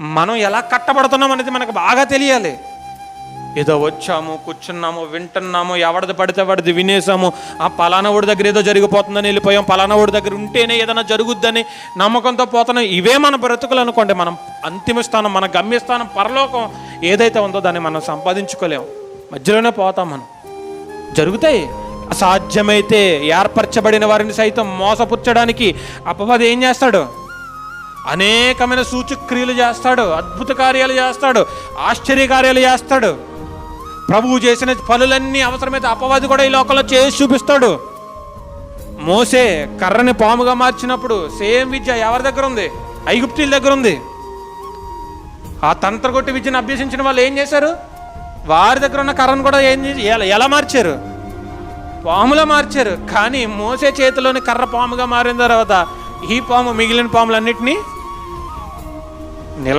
మనం ఎలా కట్టబడుతున్నాం అనేది మనకు బాగా తెలియాలి. ఏదో వచ్చాము, కూర్చున్నాము, వింటున్నాము, ఎవరిది పడితే వాడిది వినేసాము, ఆ పలానా వాడి దగ్గర ఏదో జరిగిపోతుందని వెళ్ళిపోయాం, పలానా వాడి దగ్గర ఉంటేనే ఏదైనా జరుగుద్దని నమ్మకంతో పోతున్నాం. ఇవే మన బ్రతుకులు అనుకోండి. మనం అంతిమ స్థానం, మన గమ్యస్థానం పరలోకం ఏదైతే ఉందో దాన్ని మనం సంపాదించుకోలేము. మధ్యలోనే పోతాం. మనం జరుగుతాయి. అసాధ్యమైతే ఏర్పరచబడిన వారిని సైతం మోసపుచ్చడానికి అపవాది ఏం చేస్తాడు? అనేకమైన సూచక్రియలు చేస్తాడు, అద్భుత కార్యాలు చేస్తాడు, ఆశ్చర్య కార్యాలు చేస్తాడు. ప్రభువు చేసిన పనులన్నీ అవసరమైతే అపవాది కూడా ఈ లోకంలో చేసి చూపిస్తాడు. మోసే కర్రని పాముగా మార్చినప్పుడు సేమ్ విద్య ఎవరి దగ్గర ఉంది? ఐగుప్తీయుల దగ్గర ఉంది. ఆ తంత్రగొట్టి విద్యను అభ్యసించిన వాళ్ళు ఏం చేశారు? వారి దగ్గర ఉన్న కర్రను కూడా ఎలా మార్చారు? పాములా మార్చారు. కానీ మోసే చేతిలోని కర్ర పాముగా మారిన తర్వాత ఈ పాము మిగిలిన పాములన్నిటినీ